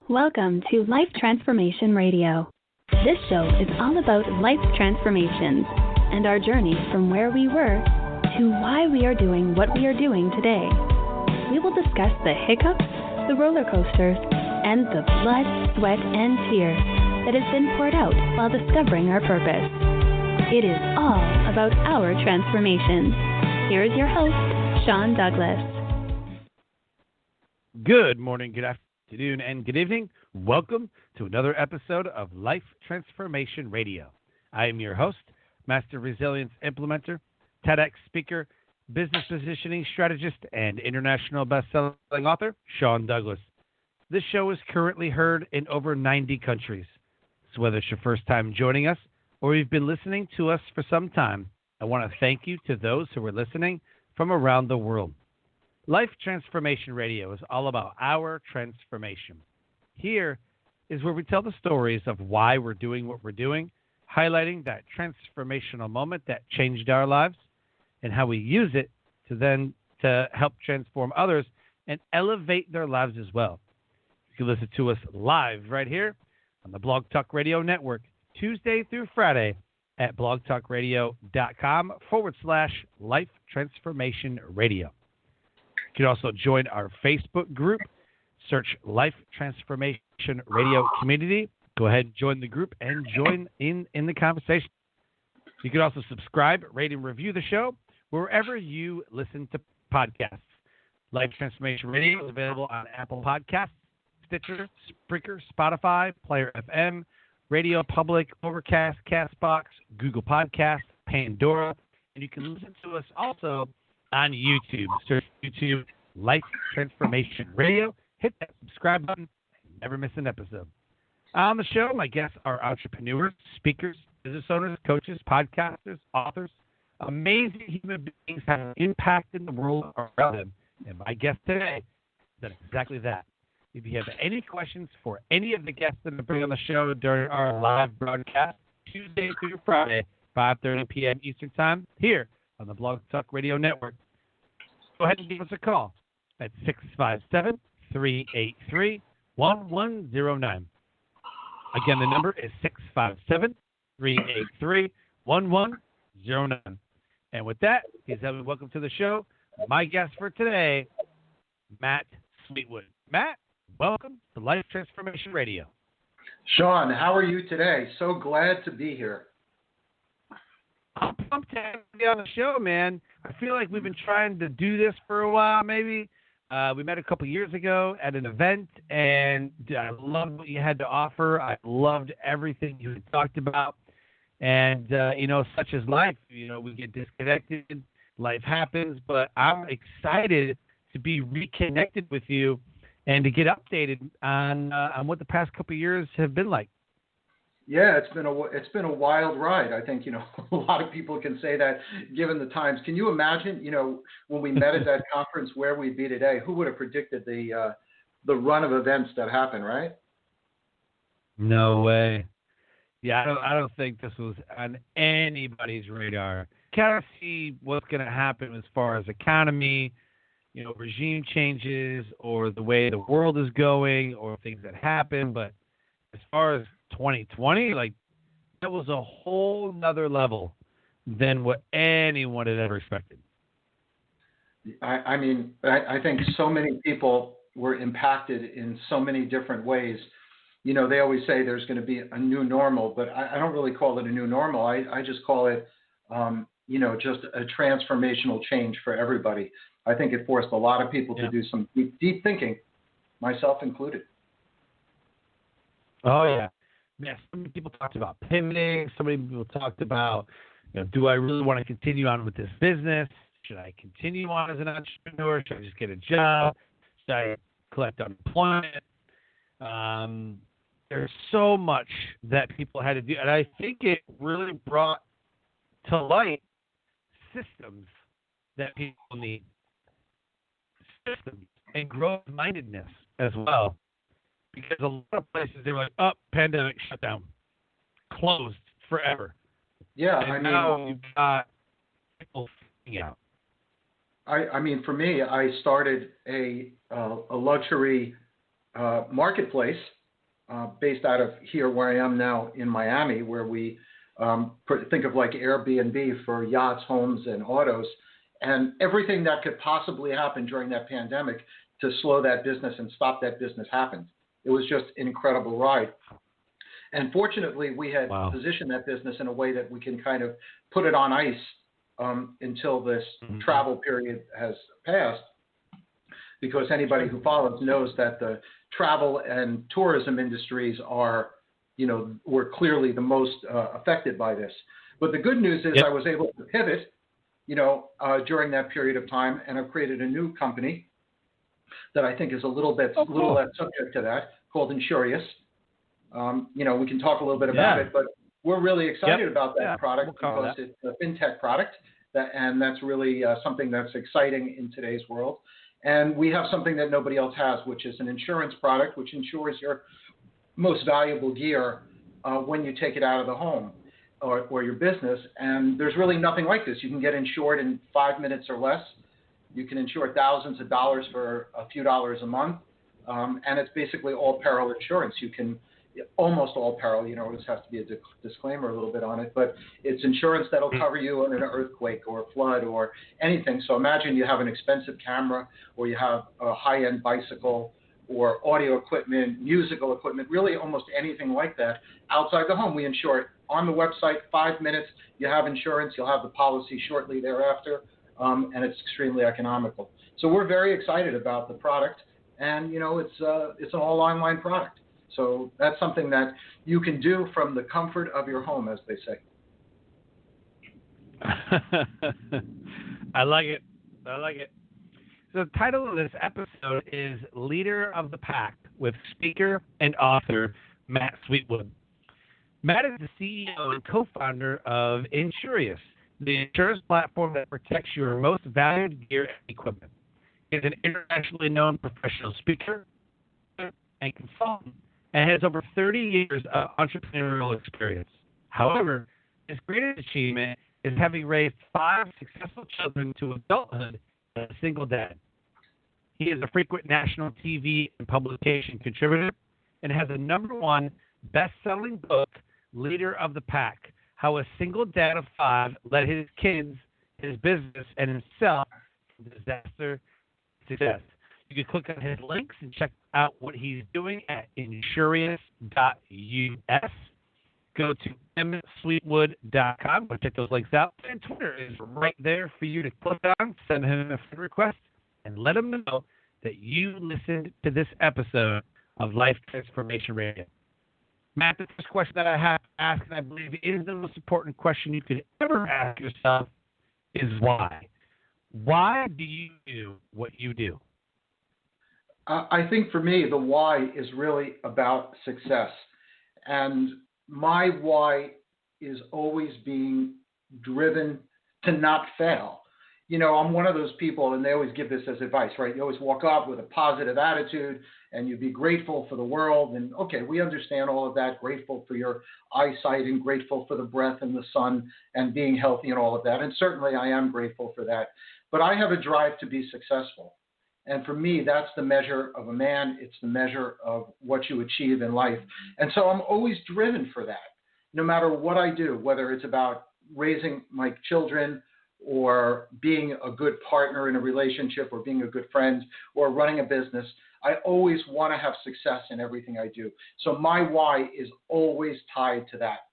Welcome to Life Transformation Radio. This show is all about life transformations and our journey from where we were to why we are doing what we are doing today. We will discuss the hiccups, the roller coasters, and the blood, sweat, and tears that has been poured out while discovering our purpose. It is all about our transformations. Here is your host, Sean Douglas. Good morning, good afternoon, and good evening. Welcome to another episode of Life Transformation Radio. I am your host, Master Resilience Implementer, TEDx speaker, business positioning strategist, and international best-selling author, Sean Douglas. This show is currently heard in over 90 countries. So whether it's your first time joining us or you've been listening to us for some time, I want to thank you to those who are listening from around the world. Life Transformation Radio is all about our transformation. Here is where we tell the stories of why we're doing what we're doing, highlighting that transformational moment that changed our lives and how we use it to help transform others and elevate their lives as well. You can listen to us live right here on the Blog Talk Radio Network, Tuesday through Friday at blogtalkradio.com/Life Transformation Radio. You can also join our Facebook group. Search Life Transformation Radio Community. Go ahead and join the group and join in the conversation. You can also subscribe, rate, and review the show wherever you listen to podcasts. Life Transformation Radio is available on Apple Podcasts, Stitcher, Spreaker, Spotify, Player FM, Radio Public, Overcast, Castbox, Google Podcasts, Pandora, and you can listen to us also on YouTube. Search YouTube Life Transformation Radio. Hit that subscribe button and never miss an episode. On the show, my guests are entrepreneurs, speakers, business owners, coaches, podcasters, authors, amazing human beings having an impact in the world around them. And my guest today does exactly that. If you have any questions for any of the guests that I bring on the show during our live broadcast, Tuesday through Friday, 5:30 p.m. Eastern Time, here on the Blog Talk Radio Network, go ahead and give us a call at 657-383-1109. Again, the number is 657-383-1109. And with that, please have me welcome to the show my guest for today, Matt Sweetwood. Matt, welcome to Life Transformation Radio. Sean, how are you today? So glad to be here. I'm pumped to have you on the show, man. I feel like we've been trying to do this for a while, maybe. We met a couple years ago at an event, and I loved what you had to offer. I loved everything you had talked about. And, such is life. We get disconnected. Life happens. But I'm excited to be reconnected with you and to get updated on what the past couple of years have been like. Yeah, it's been a wild ride. I think, a lot of people can say that given the times. Can you imagine, when we met at that conference where we'd be today? Who would have predicted the run of events that happened, right? No way. Yeah, I don't think this was on anybody's radar. Kind of see what's going to happen as far as economy, regime changes, or the way the world is going, or things that happen. But as far as 2020, that was a whole nother level than what anyone had ever expected. I think so many people were impacted in so many different ways. They always say there's going to be a new normal, but I don't really call it a new normal. I just call it, just a transformational change for everybody. I think it forced a lot of people to do some deep thinking, myself included. Oh, yeah. Yeah, so many people talked about pivoting. So many people talked about, do I really want to continue on with this business? Should I continue on as an entrepreneur? Should I just get a job? Should I collect unemployment? There's so much that people had to do. And I think it really brought to light systems that people need. Systems and growth-mindedness as well. Because a lot of places, they were like, pandemic shut down, closed forever. Yeah, and now you've got people freaking out. For me, I started a luxury marketplace based out of here where I am now in Miami, where we think of like Airbnb for yachts, homes, and autos, and everything that could possibly happen during that pandemic to slow that business and stop that business happened. It was just an incredible ride. And fortunately, we had positioned that business in a way that we can kind of put it on ice until this travel period has passed, because anybody who follows knows that the travel and tourism industries are, were clearly the most affected by this. But the good news is I was able to pivot, during that period of time, and I've created a new company that I think is a little less subject to that, called Insurious. We can talk a little bit about it, but we're really excited about that product because it's a fintech product, and that's really something that's exciting in today's world. And we have something that nobody else has, which is an insurance product, which insures your most valuable gear when you take it out of the home or your business. And there's really nothing like this. You can get insured in 5 minutes or less. You can insure thousands of dollars for a few dollars a month. And it's basically all peril insurance. You can almost all peril, this has to be a disclaimer a little bit on it, but it's insurance that'll cover you in an earthquake or a flood or anything. So imagine you have an expensive camera, or you have a high-end bicycle or audio equipment, musical equipment, really almost anything like that outside the home. We insure it on the website, 5 minutes, you have insurance, you'll have the policy shortly thereafter, and it's extremely economical. So we're very excited about the product, and it's an all online product. So that's something that you can do from the comfort of your home, as they say. I like it. So the title of this episode is Leader of the Pack with speaker and author Matt Sweetwood. Matt is the CEO and co-founder of Insurious, the insurance platform that protects your most valued gear and equipment. He's an internationally known professional speaker and consultant, and has over 30 years of entrepreneurial experience. However, his greatest achievement is having raised 5 successful children to adulthood as a single dad. He is a frequent national TV and publication contributor and has a #1 best-selling book, Leader of the Pack, How a Single Dad of 5 Led His Kids, His Business, and Himself to Disaster Success. You can click on his links and check out what he's doing at insurious.us. Go to msweetwood.com. Go check those links out. And Twitter is right there for you to click on, send him a friend request, and let him know that you listened to this episode of Life Transformation Radio. Matt, the first question that I have to ask, and I believe is the most important question you could ever ask yourself, is why? Why do you do what you do? I think for me, the why is really about success. And my why is always being driven to not fail. I'm one of those people, and they always give this as advice, right? You always walk up with a positive attitude, and you be grateful for the world. And okay, we understand all of that, grateful for your eyesight and grateful for the breath and the sun and being healthy and all of that. And certainly I am grateful for that. But I have a drive to be successful. And for me, that's the measure of a man. It's the measure of what you achieve in life. And so I'm always driven for that, no matter what I do, whether it's about raising my children or being a good partner in a relationship or being a good friend or running a business. I always want to have success in everything I do. So my why is always tied to that.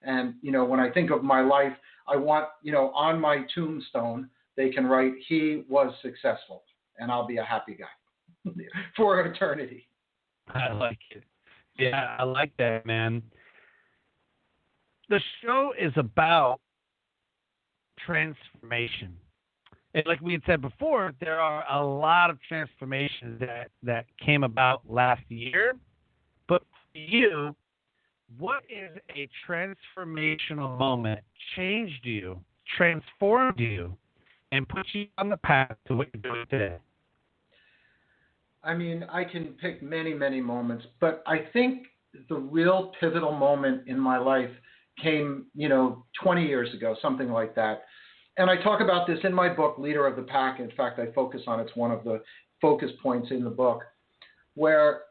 And, when I think of my life, I want, on my tombstone, they can write, he was successful. And I'll be a happy guy for eternity. I like it. Yeah, I like that, man. The show is about transformation. And like we had said before, there are a lot of transformations that came about last year. But for you, what is a transformational moment changed you, transformed you, and put you on the path to what you're doing today? I mean, I can pick many, many moments, but I think the real pivotal moment in my life came, 20 years ago, something like that. And I talk about this in my book, Leader of the Pack. In fact, I focus on it's one of the focus points in the book, where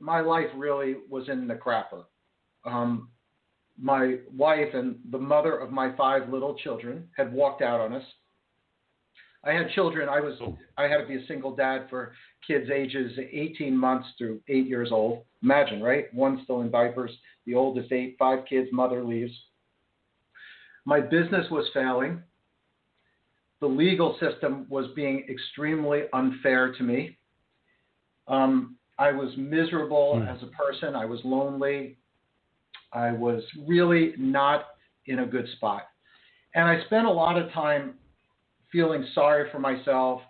my life really was in the crapper. My wife and the mother of my 5 little children had walked out on us. I had children. I had to be a single dad for kids ages 18 months through 8 years old. Imagine, right? One still in diapers. The oldest 8, 5 kids, mother leaves. My business was failing. The legal system was being extremely unfair to me. I was miserable as a person. I was lonely. I was really not in a good spot. And I spent a lot of time feeling sorry for myself,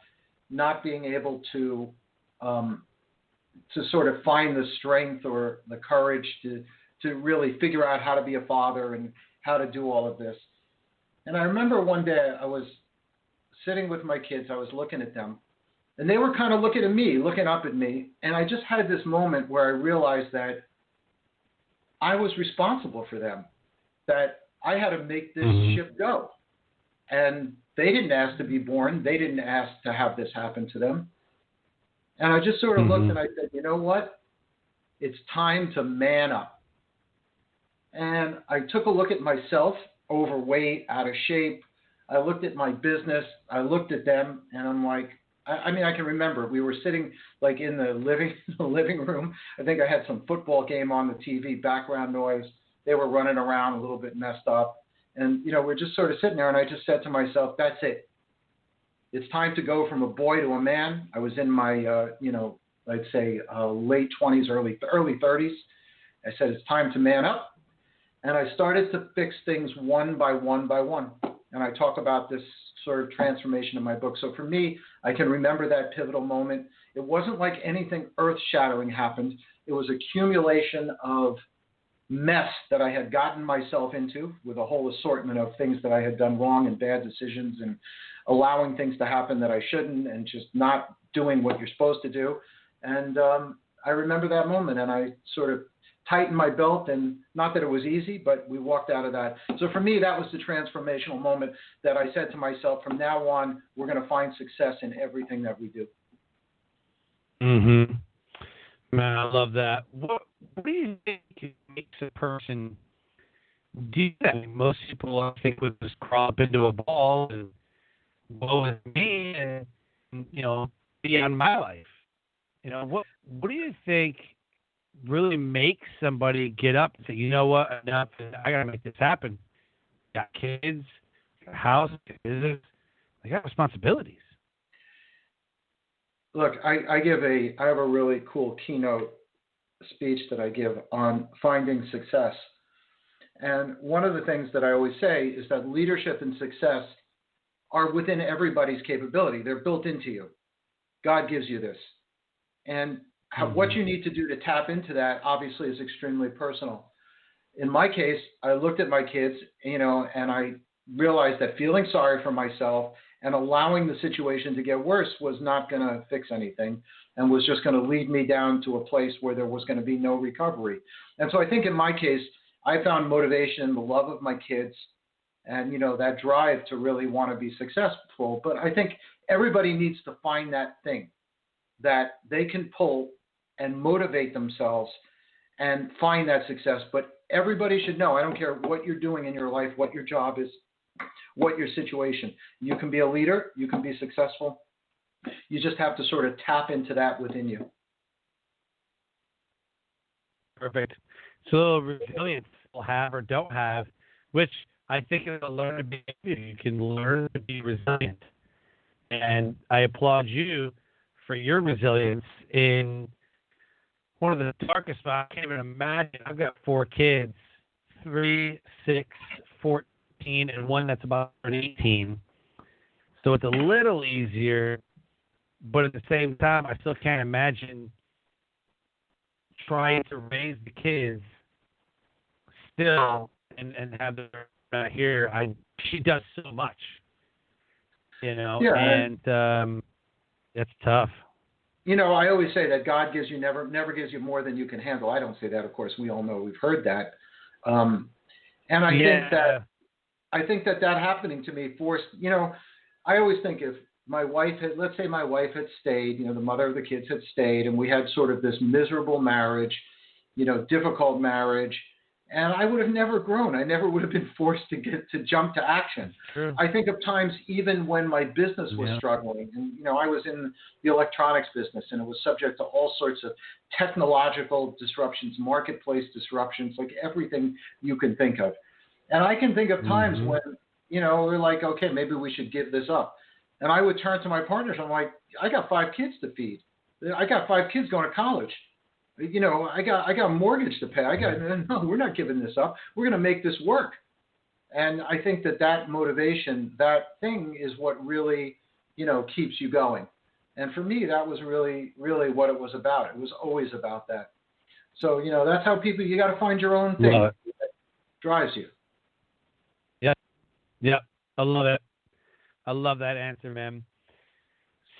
not being able to sort of find the strength or the courage to really figure out how to be a father and how to do all of this. And I remember one day I was sitting with my kids, I was looking at them, and they were kind of looking up at me, and I just had this moment where I realized that I was responsible for them, that I had to make this ship go. And they didn't ask to be born. They didn't ask to have this happen to them. And I just sort of looked and I said, you know what? It's time to man up. And I took a look at myself, overweight, out of shape. I looked at my business. I looked at them, and I'm like, I can remember we were sitting like in the living room. I think I had some football game on the TV, background noise. They were running around a little bit messed up. And, we're just sort of sitting there, and I just said to myself, that's it. It's time to go from a boy to a man. I was in my, I'd say late 20s, early 30s. I said, it's time to man up. And I started to fix things one by one by one. And I talk about this sort of transformation in my book. So for me, I can remember that pivotal moment. It wasn't like anything earth-shattering happened. It was accumulation of mess that I had gotten myself into with a whole assortment of things that I had done wrong and bad decisions and allowing things to happen that I shouldn't and just not doing what you're supposed to do. And I remember that moment, and I sort of tightened my belt, and not that it was easy, but we walked out of that. So for me, that was the transformational moment that I said to myself, from now on, we're going to find success in everything that we do. Mm-hmm. Man, I love that. What do you think makes a person do that? I mean, most people, I think, would just crawl up into a ball and woe is me and, be on my life. What do you think really makes somebody get up and say, you know what, enough, I got to make this happen? Got kids, got a house, got business, I got responsibilities. Look, I have a really cool keynote speech that I give on finding success. And one of the things that I always say is that leadership and success are within everybody's capability. They're built into you. God gives you this. And what you need to do to tap into that obviously is extremely personal. In my case, I looked at my kids, and I realized that feeling sorry for myself and allowing the situation to get worse was not going to fix anything and was just going to lead me down to a place where there was going to be no recovery. And so I think in my case, I found motivation in the love of my kids and, that drive to really want to be successful. But I think everybody needs to find that thing that they can pull and motivate themselves and find that success. But everybody should know, I don't care what you're doing in your life, what your job is, what your situation. You can be a leader. You can be successful. You just have to sort of tap into that within you. Perfect. So resilience people have or don't have, which I think is a learn to be. You can learn to be resilient. And I applaud you for your resilience in one of the darkest spots. I can't even imagine. I've got 4 kids, 3, 6, 14. And one that's about 18. So it's a little easier, but at the same time, I still can't imagine trying to raise the kids still and have them here. She does so much, Yeah, and that's tough. I always say that God gives you never gives you more than you can handle. I don't say that, of course. We all know, we've heard that. And I think that happening to me forced, I always think if my wife had, let's say my wife had stayed, the mother of the kids had stayed, and we had sort of this miserable marriage, difficult marriage, and I would have never grown. I never would have been forced to jump to action. True. I think of times even when my business was struggling, and I was in the electronics business, and it was subject to all sorts of technological disruptions, marketplace disruptions, like everything you can think of. And I can think of times when, we're like, okay, maybe we should give this up. And I would turn to my partners. I'm like, I got 5 kids to feed. I got 5 kids going to college. I got a mortgage to pay. No, we're not giving this up. We're going to make this work. And I think that motivation, that thing is what really, keeps you going. And for me, that was really, really what it was about. It was always about that. So, that's how you got to find your own thing that drives you. Yeah. I love it. I love that answer, man.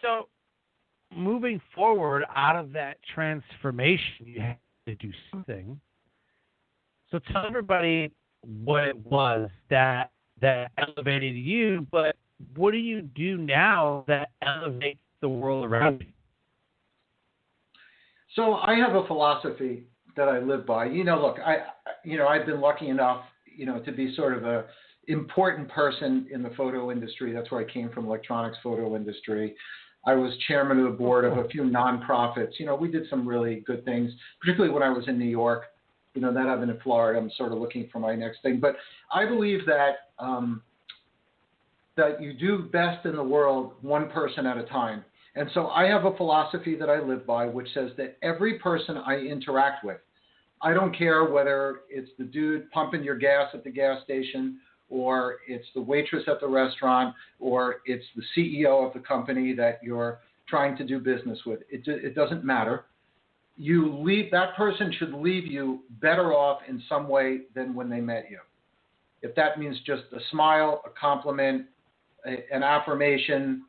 So, moving forward out of that transformation, you had to do something. So tell everybody what it was that elevated you, but what do you do now that elevates the world around you? So I have a philosophy that I live by. Look, I've been lucky enough, to be sort of a important person in the photo industry. That's where I came from, electronics photo industry. I was chairman of the board of a few nonprofits. We did some really good things, particularly when I was in New York. That I've been in Florida. I'm sort of looking for my next thing. But I believe that that you do best in the world one person at a time. And so I have a philosophy that I live by, which says that every person I interact with, I don't care whether it's the dude pumping your gas at the gas station, or it's the waitress at the restaurant, or it's the CEO of the company that you're trying to do business with. It doesn't matter. That person should leave you better off in some way than when they met you. If that means just a smile, a compliment, an affirmation,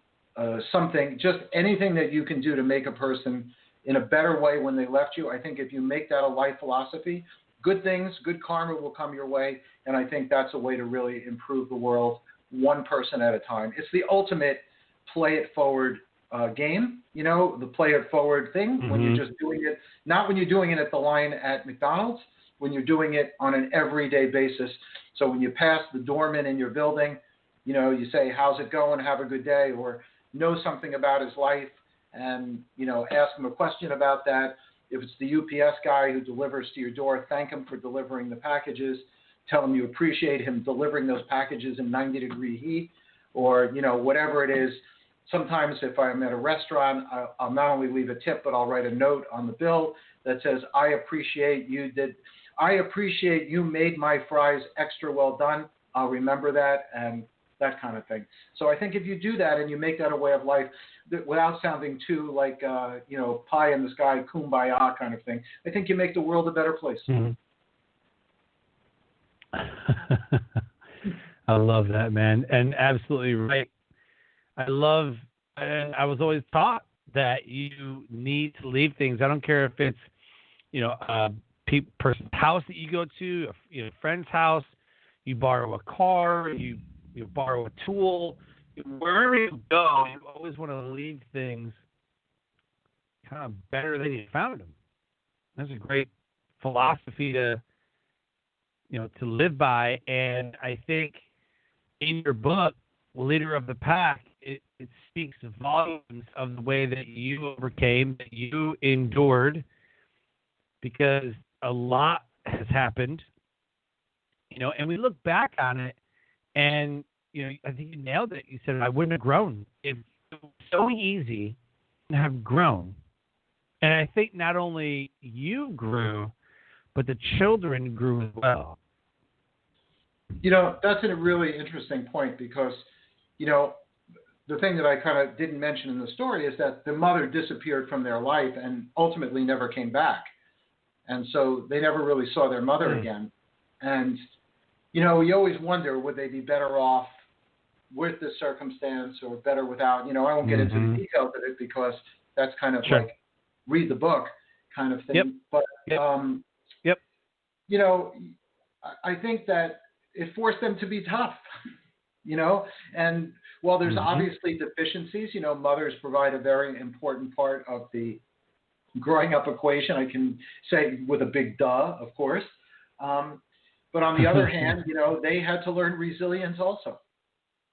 something, just anything that you can do to make a person in a better way when they left you. I think if you make that a life philosophy, good things, good karma will come your way. And I think that's a way to really improve the world one person at a time. It's the ultimate play it forward game, the play it forward thing, when you're just doing it, not when you're doing it at the line at McDonald's, when you're doing it on an everyday basis. So when you pass the doorman in your building, you say, how's it going? Have a good day, or know something about his life and, ask him a question about that. If it's the UPS guy who delivers to your door, thank him for delivering the packages. Tell him you appreciate him delivering those packages in 90-degree heat, or, whatever it is. Sometimes if I'm at a restaurant, I'll not only leave a tip, but I'll write a note on the bill that says, I appreciate you made my fries extra well done. I'll remember that, and that kind of thing. So I think if you do that and you make that a way of life, without sounding too like, pie in the sky, kumbaya kind of thing, I think you make the world a better place. Mm-hmm. I love that, man. And absolutely right. I was always taught that you need to leave things. I don't care if it's, a person's house that you go to, a friend's house, you borrow a car, you borrow a tool, wherever you go, you always want to leave things kind of better than you found them. That's a great philosophy to live by. And I think in your book, Leader of the Pack, it speaks volumes of the way that you overcame, that you endured, because a lot has happened, and we look back on it, and, I think you nailed it. You said, I wouldn't have grown. It was so easy to have grown. And I think not only you grew, but the children grew as well. That's a really interesting point, because, the thing that I kind of didn't mention in the story is that the mother disappeared from their life and ultimately never came back. And so they never really saw their mother again. And, you always wonder, would they be better off with this circumstance or better without? I won't get into the details of it, because that's kind of like read the book kind of thing. Yep. But, Yep. I think that it forced them to be tough. And while there's obviously deficiencies, mothers provide a very important part of the growing up equation. I can say with a big duh, of course. But on the other hand, they had to learn resilience also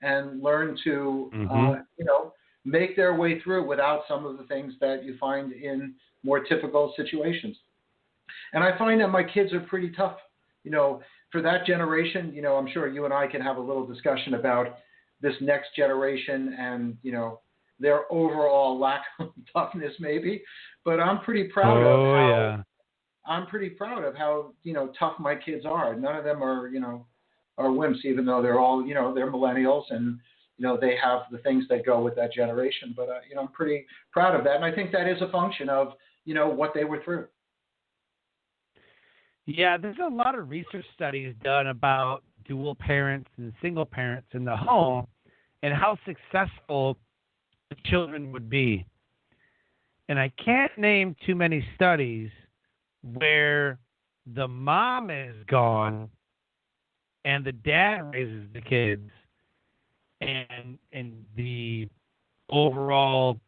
and learn to, make their way through without some of the things that you find in more typical situations. And I find that my kids are pretty tough, for that generation. I'm sure you and I can have a little discussion about this next generation and, their overall lack of toughness maybe. But I'm pretty proud I'm pretty proud of how, tough my kids are. None of them are, are wimps, even though they're all, they're millennials and, they have the things that go with that generation. But, I'm pretty proud of that. And I think that is a function of, what they were through. Yeah, there's a lot of research studies done about dual parents and single parents in the home and how successful the children would be. And I can't name too many studies where the mom is gone and the dad raises the kids, and the overall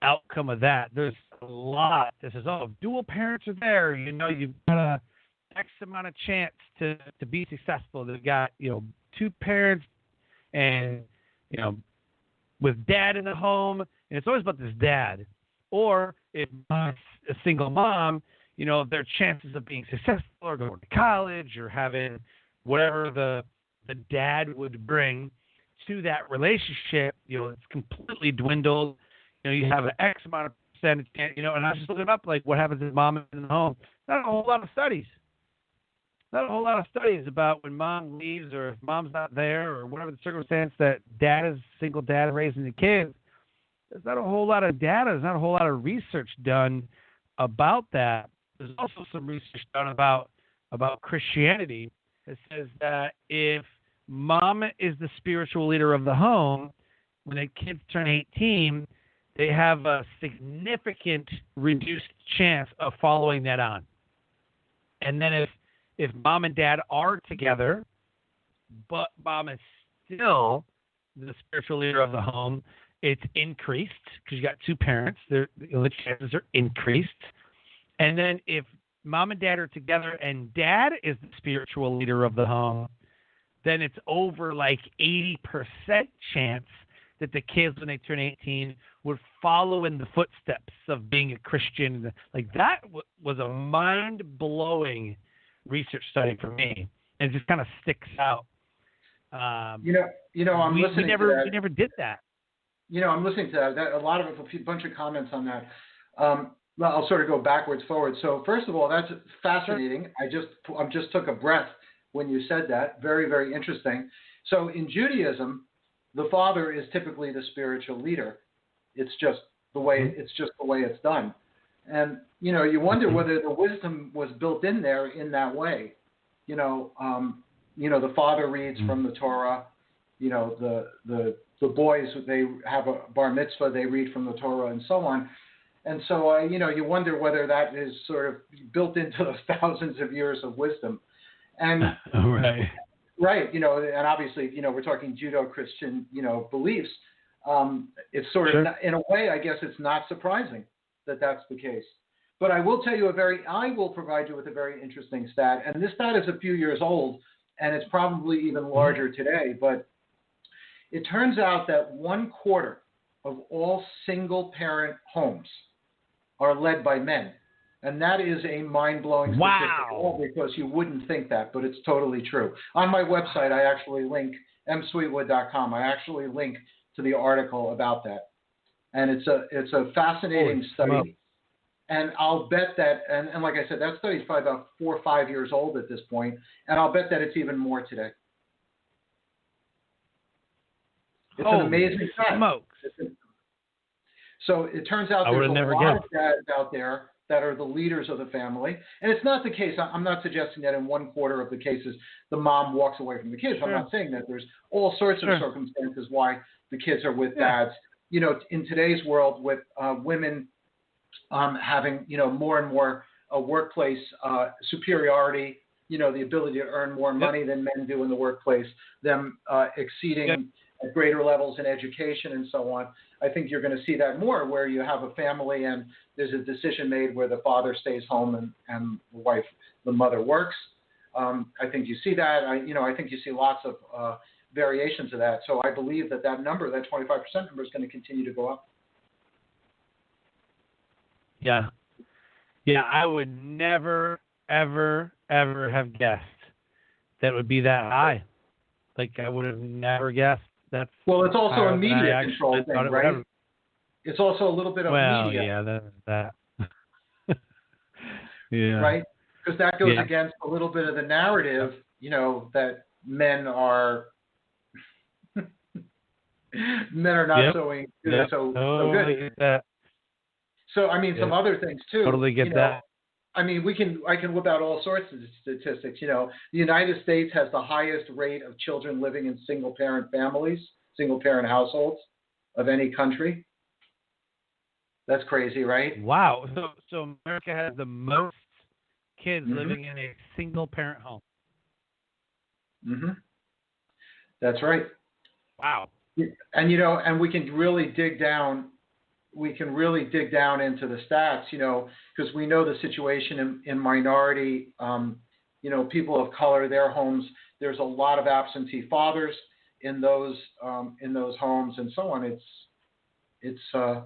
outcome of that. There's a lot. This is, if dual parents are there, you've got a X amount of chance to be successful. They've got, two parents and, with dad in the home, and it's always about this dad. Or if a single mom, their chances of being successful or going to college or having whatever the dad would bring to that relationship, it's completely dwindled. You have an X amount of percentage, and I was just looking up, like, what happens if mom is in the home. Not a whole lot of studies. Not a whole lot of studies about when mom leaves or if mom's not there or whatever the circumstance that dad is single dad raising the kids. There's not a whole lot of data. There's not a whole lot of research done about that. There's also some research done about Christianity that says that if mom is the spiritual leader of the home, when the kids turn 18, they have a significant reduced chance of following that on. And then if mom and dad are together, but mom is still the spiritual leader of the home, it's increased because you got two parents. The chances are increased. And then if mom and dad are together and dad is the spiritual leader of the home, then it's over like 80% chance that the kids, when they turn 18, would follow in the footsteps of being a Christian. Like, that was a mind-blowing research study for me, and it just kind of sticks out. I'm listening to that. We never did that. I'm listening to that. A lot of a bunch of comments on that. I'll sort of go backwards, forward. So first of all, that's fascinating. Sure. I just took a breath when you said that. Very, very interesting. So in Judaism, the father is typically the spiritual leader. It's just the way it's done. And you wonder whether the wisdom was built in there in that way. The father reads from the Torah. The boys, they have a bar mitzvah, they read from the Torah, and so on. And so you wonder whether that is sort of built into the thousands of years of wisdom. And right, and obviously, we're talking Judeo-Christian, beliefs. It's sort of, in a way, I guess it's not surprising that that's the case. But I will tell you I will provide you with a very interesting stat, and this stat is a few years old, and it's probably even larger today. But it turns out that 1/4 of all single-parent homes are led by men. And that is a mind-blowing statistic, because you wouldn't think that, but it's totally true. On my website, I actually link, msweetwood.com, I actually link to the article about that. And it's a fascinating study. And I'll bet that, and like I said, that study's probably about 4 or 5 years old at this point, and I'll bet that it's even more today. It's an amazing fact. So it turns out there's a lot of dads out there that are the leaders of the family. And it's not the case. I'm not suggesting that in 1/4 of the cases the mom walks away from the kids. I'm not saying that. There's all sorts of circumstances why the kids are with dads. In today's world, with women having more and more workplace superiority, the ability to earn more money than men do in the workplace, them exceeding at greater levels in education and so on. I think you're going to see that more where you have a family and there's a decision made where the father stays home and the mother works. I think you see that. I think you see lots of variations of that. So I believe that number, that 25% number, is going to continue to go up. Yeah. Yeah, I would never, ever, ever have guessed that it would be that high. Like, I would have never guessed. Well, it's also a media control thing, right? It's also a little bit of media. Yeah, that. Yeah. Right? Because that goes against a little bit of the narrative, that men are not so good. So, I mean, some other things too. Totally get that. I mean, I can whip out all sorts of statistics. The United States has the highest rate of children living in single-parent families, single-parent households of any country. That's crazy, right? Wow. So America has the most kids living in a single-parent home. Mm-hmm. That's right. Wow. And and we can really dig down. We can really dig down into the stats, because we know the situation in minority, people of color, their homes. There's a lot of absentee fathers in those homes and so on. It's and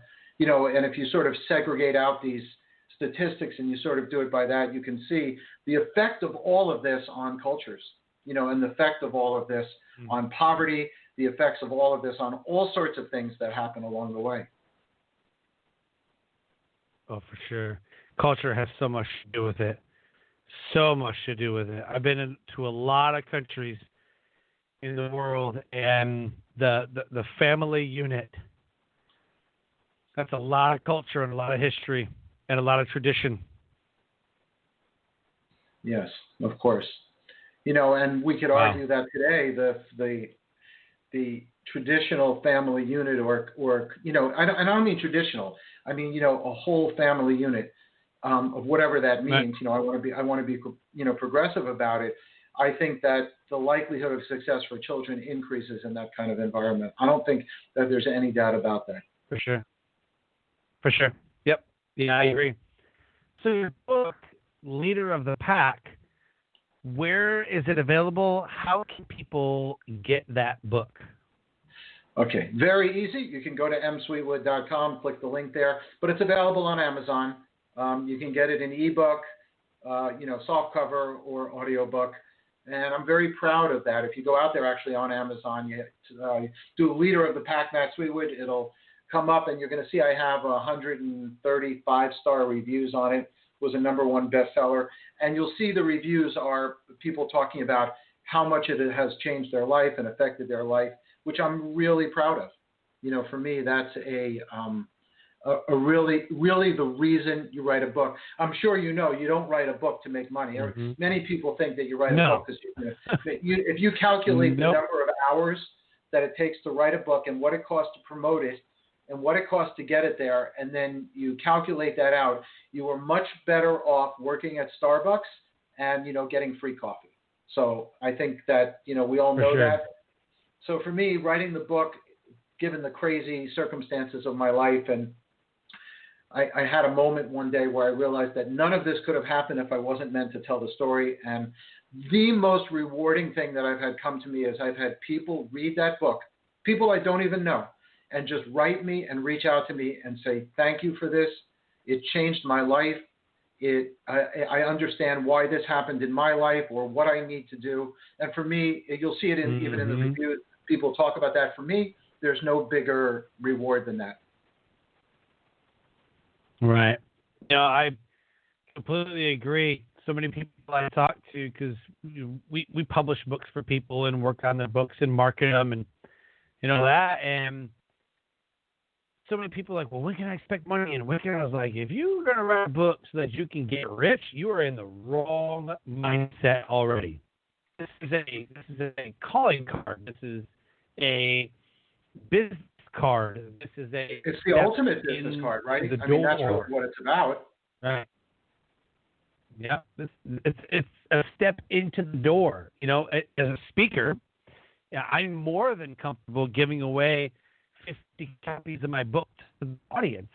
if you sort of segregate out these statistics and you sort of do it by that, you can see the effect of all of this on cultures, and the effect of all of this on poverty, the effects of all of this on all sorts of things that happen along the way. Oh, for sure. Culture has so much to do with it. So much to do with it. I've been into a lot of countries in the world, and the family unit, that's a lot of culture and a lot of history and a lot of tradition. Yes, of course. And we could argue that today the traditional family unit or I don't mean traditional. I mean, a whole family unit of whatever that means. Right. I want to be progressive about it. I think that the likelihood of success for children increases in that kind of environment. I don't think that there's any doubt about that. For sure. Yep. Yeah, I agree. So your book, Leader of the Pack, where is it available? How can people get that book? Okay, very easy. You can go to msweetwood.com, click the link there, but it's available on Amazon. You can get it in ebook, softcover or audiobook, and I'm very proud of that. If you go out there actually on Amazon, you do Leader of the Pack, Matt Sweetwood, it'll come up, and you're going to see I have 135-star reviews on it. It was a #1 bestseller, and you'll see the reviews are people talking about how much it has changed their life and affected their life, which I'm really proud of. For me, that's a really, really the reason you write a book. I'm sure you don't write a book to make money. Mm-hmm. Many people think that you write a book because if you calculate the number of hours that it takes to write a book and what it costs to promote it and what it costs to get it there, and then you calculate that out, you are much better off working at Starbucks and, getting free coffee. So I think that, we all know that. So for me, writing the book, given the crazy circumstances of my life, and I had a moment one day where I realized that none of this could have happened if I wasn't meant to tell the story. And the most rewarding thing that I've had come to me is I've had people read that book, people I don't even know, and just write me and reach out to me and say, thank you for this. It changed my life. I understand why this happened in my life or what I need to do. And for me, you'll see it even in the reviews. People talk about that. For me, there's no bigger reward than that. Right. I completely agree. So many people I talk to, because we publish books for people and work on their books and market them and that. And so many people are like, well, when can I expect money? And when can I was like, if you're going to write a book so that you can get rich, you are in the wrong mindset already. This is a calling card. This is a business card. It's the ultimate business card, right? I mean, that's really what it's about. Right. Yeah. It's a step into the door. As a speaker, I'm more than comfortable giving away 50 copies of my book to the audience,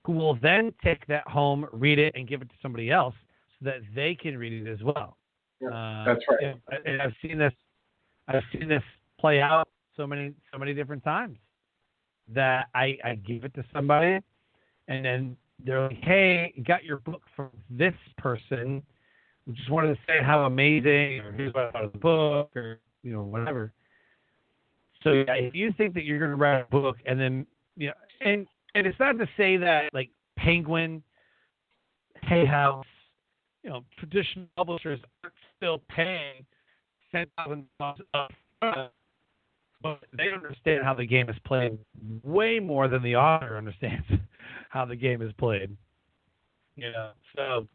who will then take that home, read it, and give it to somebody else so that they can read it as well. Yeah, that's right. And I've seen this play out so many different times that I give it to somebody, and then they're like, "Hey, got your book from this person. We just wanted to say how amazing, or here's what I thought of the book, or whatever." So yeah, if you think that you're going to write a book, and then and it's not to say that like Penguin, Hay House, traditional publishers aren't still paying $10,000 up front, but they understand how the game is played way more than the author understands how the game is played. So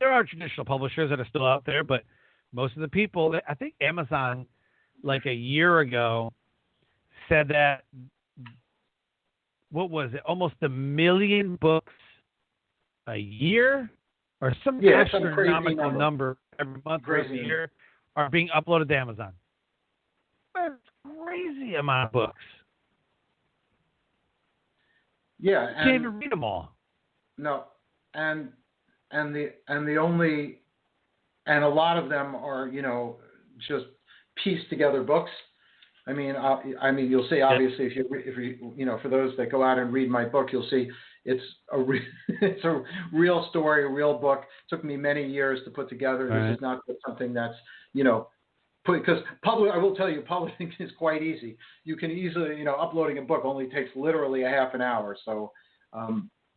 there are traditional publishers that are still out there, but most of the people, I think Amazon, like a year ago, said that, what was it, almost 1 million books a year, or some astronomical number every month or every year are being uploaded to Amazon. That's a crazy amount of books. Yeah, you can't even read them all. No, and a lot of them are just pieced together books. I mean, you'll see obviously if you for those that go out and read my book, you'll see it's a real story, a real book. It took me many years to put together. This is not something that's because I will tell you, publishing is quite easy. You can easily, uploading a book only takes literally a half an hour. So,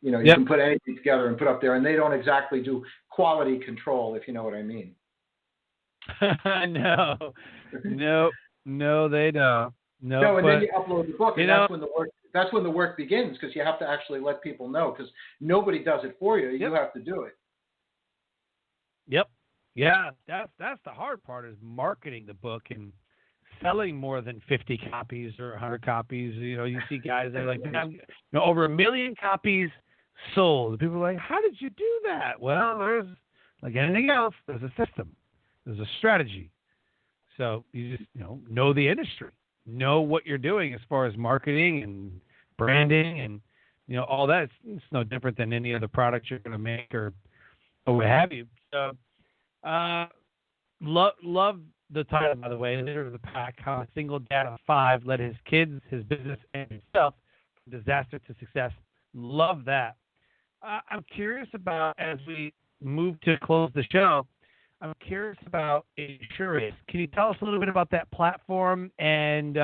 you can put anything together and put up there, and they don't exactly do quality control, if you know what I mean. No, they don't. No, and then you upload the book, and that's when the work begins, because you have to actually let people know, because nobody does it for you. You have to do it. Yep. Yeah, that's the hard part, is marketing the book and selling more than 50 copies or 100 copies. You see guys that are like, over 1 million copies sold. People are like, how did you do that? Well, there's, like anything else, there's a system. There's a strategy. So you just, know the industry. Know what you're doing as far as marketing and branding and, all that. It's no different than any other product you're going to make or what have you. So, love the title, by the way, Leader of the Pack, how a single dad of 5 led his kids, his business, and himself from disaster to success. Love that. I'm curious about, as we move to close the show, I'm curious about Insurious. Can you tell us a little bit about that platform and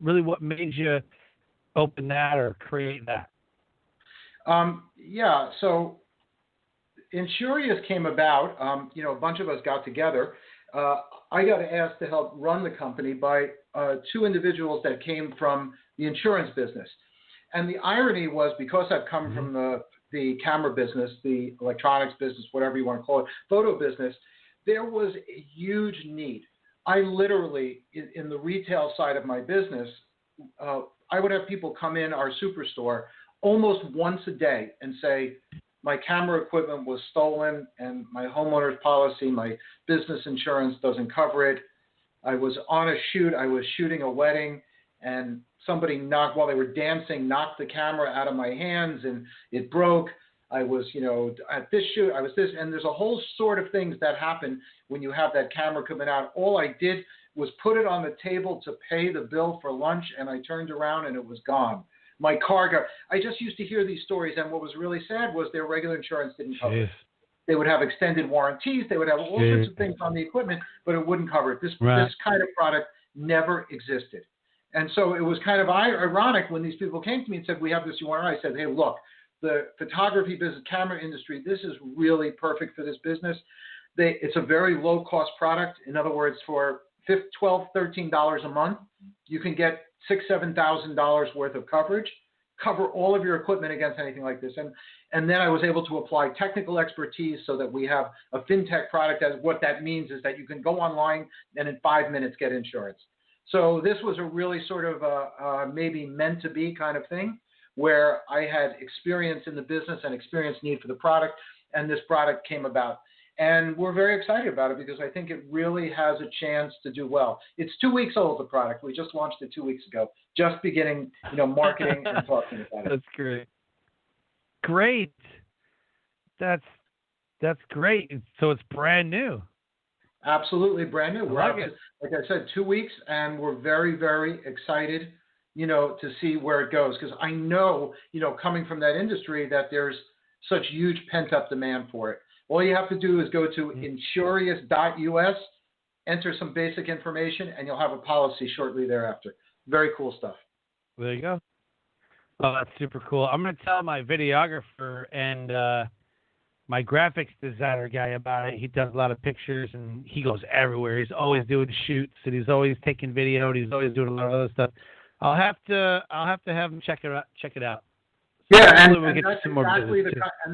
really what made you open that or create that? So Insurious came about, a bunch of us got together. I got asked to help run the company by 2 individuals that came from the insurance business. And the irony was, because I've come from the camera business, the electronics business, whatever you want to call it, photo business, there was a huge need. I literally, in the retail side of my business, I would have people come in our superstore almost once a day and say, my camera equipment was stolen and my homeowner's policy, my business insurance doesn't cover it. I was on a shoot. I was shooting a wedding, and somebody while they were dancing, knocked the camera out of my hands and it broke. I was, at this shoot, I was this, and there's a whole sort of things that happen when you have that camera coming out. All I did was put it on the table to pay the bill for lunch, and I turned around and it was gone. My car I just used to hear these stories, and what was really sad was their regular insurance didn't cover it. They would have extended warranties. They would have all sorts of things on the equipment, but it wouldn't cover it. This kind of product never existed. And so it was kind of ironic when these people came to me and said, we have this, you want it? I said, hey, look, the photography business, camera industry, this is really perfect for this business. It's a very low-cost product. In other words, for $12, $13 a month, you can get $6,000, $7,000 worth of coverage, cover all of your equipment against anything like this. And then I was able to apply technical expertise so that we have a fintech product. As what that means is that you can go online and in 5 minutes get insurance. So this was a really sort of maybe meant to be kind of thing, where I had experience in the business and experience need for the product, and this product came about. And we're very excited about it because I think it really has a chance to do well. It's 2 weeks old, the product. We just launched it 2 weeks ago, just beginning, marketing and talking about it. That's great. Great. That's great. So it's brand new. Absolutely brand new. We're out, like I said, 2 weeks, and we're very, very excited, to see where it goes. Because I know, coming from that industry, that there's such huge pent-up demand for it. All you have to do is go to insurious.us, enter some basic information, and you'll have a policy shortly thereafter. Very cool stuff. There you go. Oh, that's super cool. I'm going to tell my videographer and my graphics designer guy about it. He does a lot of pictures, and he goes everywhere. He's always doing shoots, and he's always taking video, and he's always doing a lot of other stuff. I'll have to have him check it out. Yeah, and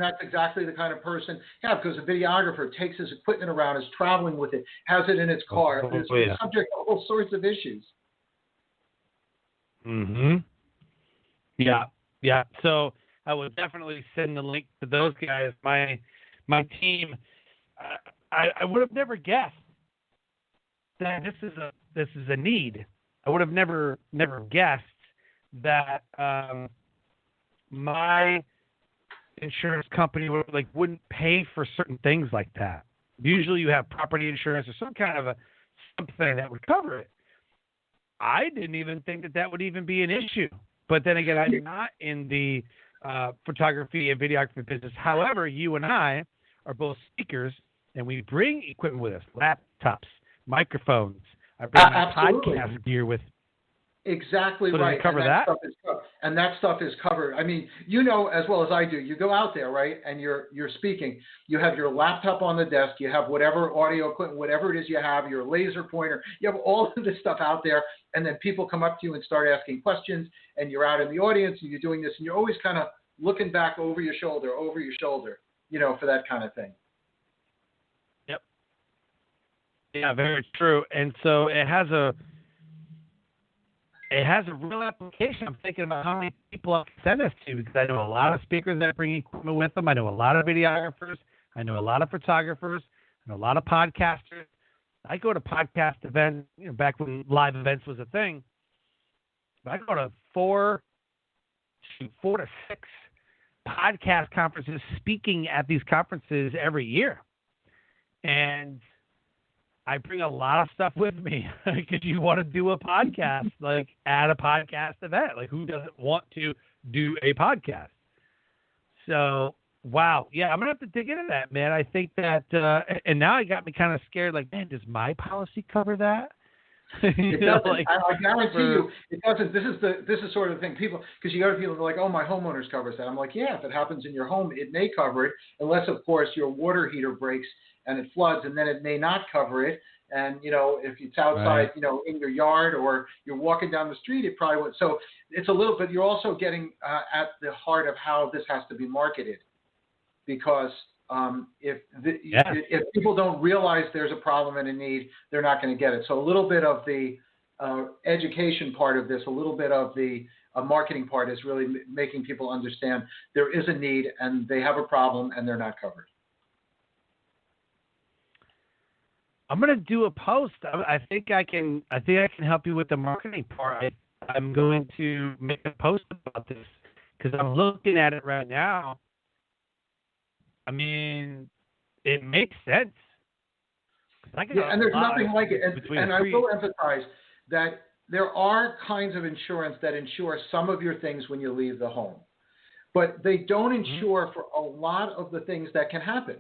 that's exactly the kind of person. Yeah, because a videographer takes his equipment around, is traveling with it, has it in its car. It's subject to all sorts of issues. Mm-hmm. Yeah. So I would definitely send the link to those guys. My team. I would have never guessed that this is a need. I would have never guessed that. My insurance company wouldn't pay for certain things like that. Usually you have property insurance or some kind of something that would cover it. I didn't even think that would even be an issue. But then again, I'm not in the photography and videography business. However, you and I are both speakers, and we bring equipment with us, laptops, microphones. I bring my podcast gear with. Exactly so right. Cover that? And that stuff is covered. I mean, as well as I do. You go out there, right, and you're speaking. You have your laptop on the desk. You have whatever audio equipment, whatever it is you have, your laser pointer. You have all of this stuff out there, and then people come up to you and start asking questions, and you're out in the audience, and you're doing this, and you're always kind of looking back over your shoulder, for that kind of thing. Yep. Yeah, very true. And so it has a real application. I'm thinking about how many people I can send this to, because I know a lot of speakers that bring equipment with them. I know a lot of videographers. I know a lot of photographers. I know a lot of podcasters. I go to podcast events, back when live events was a thing. I go to 4 to 6 podcast conferences, speaking at these conferences every year. And I bring a lot of stuff with me because you want to do a podcast, at a podcast event. Who doesn't want to do a podcast? So, wow. Yeah, I'm going to have to dig into that, man. I think that, and now it got me kind of scared. Man, does my policy cover that? It doesn't. I guarantee you, it doesn't. This is sort of the thing. People, because you got people who are like, oh, my homeowners covers that. I'm like, yeah, if it happens in your home, it may cover it, unless, of course, your water heater breaks and it floods, and then it may not cover it. And, if it's outside, right. In your yard, or you're walking down the street, it probably would. So it's a little bit, you're also getting at the heart of how this has to be marketed. Because if people don't realize there's a problem and a need, they're not going to get it. So a little bit of the education part of this, a little bit of the marketing part is really making people understand there is a need and they have a problem and they're not covered. I'm going to do a post. I think I can help you with the marketing part. I'm going to make a post about this because I'm looking at it right now. I mean, it makes sense. And there's nothing like it. And I will emphasize that there are kinds of insurance that insure some of your things when you leave the home, but they don't insure for a lot of the things that can happen.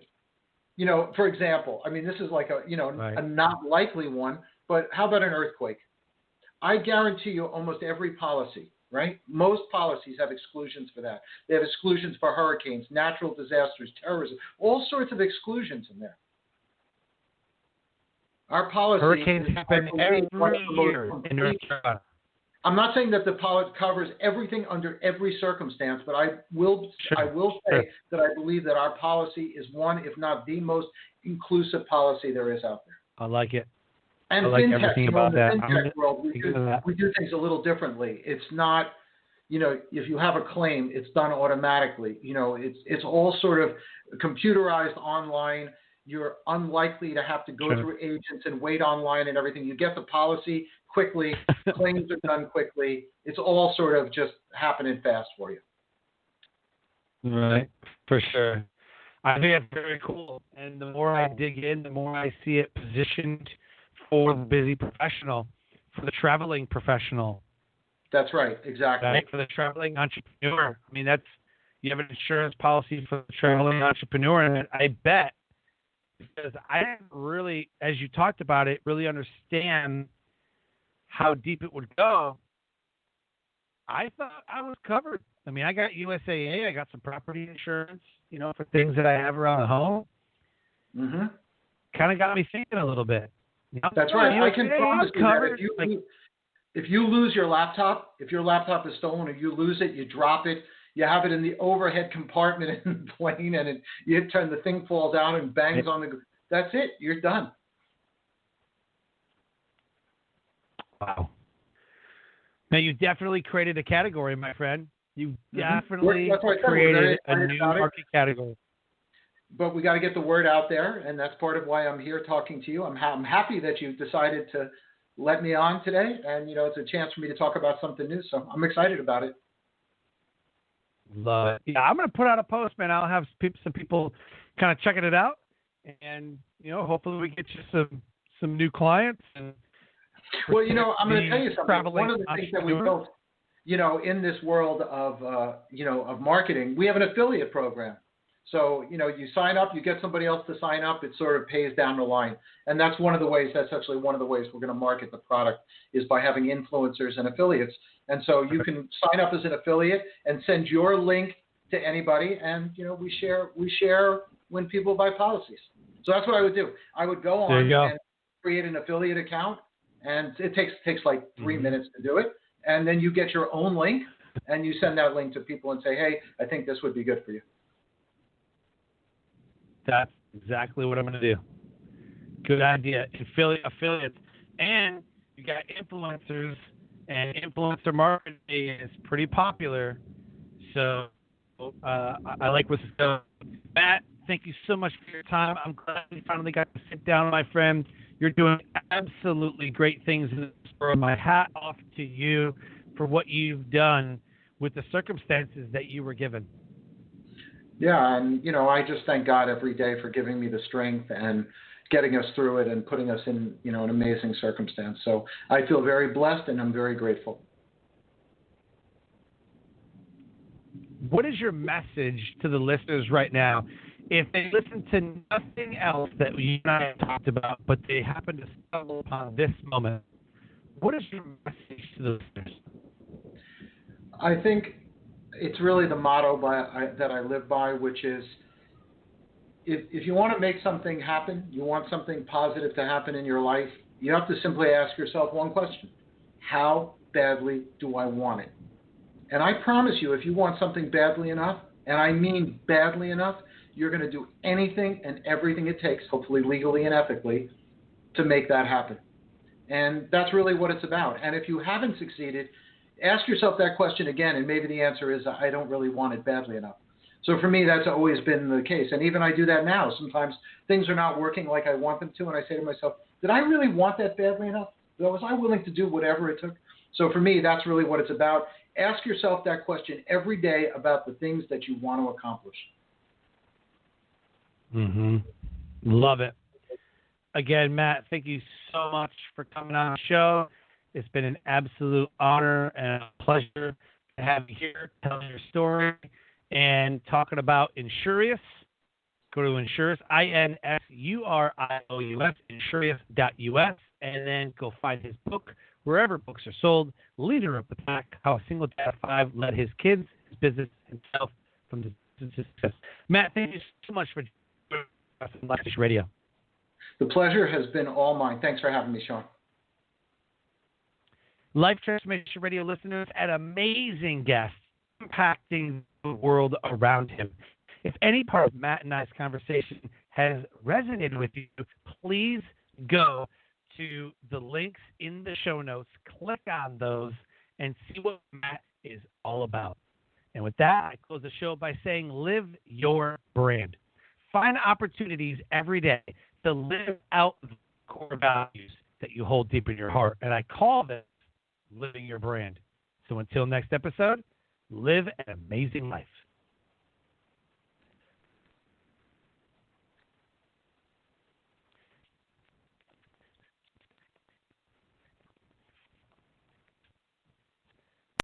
For example, I mean, this is like right. a not likely one, but how about an earthquake? I guarantee you almost every policy, right? Most policies have exclusions for that. They have exclusions for hurricanes, natural disasters, terrorism, all sorts of exclusions in there. Our policy hurricanes happen every year in North Carolina. I'm not saying that the policy covers everything under every circumstance, but I will say that I believe that our policy is one, if not the most inclusive policy there is out there. I like it. And I like fintech, everything about that. In the fintech world, we do things a little differently. It's not, if you have a claim, it's done automatically. It's all sort of computerized online. You're unlikely to have to go Sure. through agents and wait online and everything. You get the policy quickly, claims are done quickly. It's all sort of just happening fast for you. Right, for sure. I think that's very cool. And the more I dig in, the more I see it positioned for the busy professional, for the traveling professional. That's right, exactly. Right, for the traveling entrepreneur. I mean, you have an insurance policy for the traveling entrepreneur, and I bet, because I didn't really, as you talked about it, really understand how deep it would go. I thought I was covered. I mean, I got USAA, I got some property insurance, for things that I have around the home. Mm-hmm. Kind of got me thinking a little bit. That's right. I can promise you covered. that if you lose your laptop, if your laptop is stolen or you lose it, you drop it, you have it in the overhead compartment in the plane, and the thing falls out and bangs on the. That's it. You're done. Wow. Now you definitely created a category, my friend. You definitely created a new market category. But we got to get the word out there, and that's part of why I'm here talking to you. I'm happy that you decided to let me on today, and it's a chance for me to talk about something new. So I'm excited about it. Love it. Yeah, I'm going to put out a post, man. I'll have some people kind of checking it out, and hopefully we get you some new clients. And well, I'm going to tell you something. One of the things that we built, in this world of marketing, we have an affiliate program. So, you sign up, you get somebody else to sign up, it sort of pays down the line. And that's actually one of the ways we're going to market the product is by having influencers and affiliates. And so you can sign up as an affiliate and send your link to anybody. And, we share when people buy policies. So that's what I would do. I would go on and create an affiliate account, and it takes like 3 minutes to do it. And then you get your own link and you send that link to people and say, hey, I think this would be good for you. That's exactly what I'm going to do. Good idea. Affiliates. And you got influencers, and influencer marketing is pretty popular. So I like what's going. Matt, thank you so much for your time. I'm glad we finally got to sit down, my friend. You're doing absolutely great things in this world. My hat off to you for what you've done with the circumstances that you were given. Yeah, and I just thank God every day for giving me the strength and getting us through it and putting us in, an amazing circumstance. So I feel very blessed and I'm very grateful. What is your message to the listeners right now? If they listen to nothing else that you and I have talked about, but they happen to stumble upon this moment, what is your message to the listeners? I think it's really the motto that I live by, which is if you want to make something happen, you want something positive to happen in your life, you have to simply ask yourself one question. How badly do I want it? And I promise you, if you want something badly enough, and I mean badly enough, you're going to do anything and everything it takes, hopefully legally and ethically, to make that happen. And that's really what it's about. And if you haven't succeeded, ask yourself that question again, and maybe the answer is I don't really want it badly enough. So for me, that's always been the case. And even I do that now. Sometimes things are not working like I want them to, and I say to myself, did I really want that badly enough? Was I willing to do whatever it took? So for me, that's really what it's about. Ask yourself that question every day about the things that you want to accomplish. Love it. Again, Matt, thank you so much for coming on the show. It's been an absolute honor and a pleasure to have you here telling your story and talking about Insurious. Go to Insurious, INSURIOUS, insurious.us, and then go find his book wherever books are sold, Leader of the Pack, How a Single Dad of 5 Led His Kids, His Business, Himself from Success. Matt, thank you so much for joining us on Life Transformation Radio. The pleasure has been all mine. Thanks for having me, Sean. Life Transformation Radio listeners, an amazing guest impacting the world around him. If any part of Matt and I's conversation has resonated with you, please go to the links in the show notes, click on those, and see what Matt is all about. And with that, I close the show by saying live your brand. Find opportunities every day to live out the core values that you hold deep in your heart. And I call this living your brand. So until next episode, live an amazing life.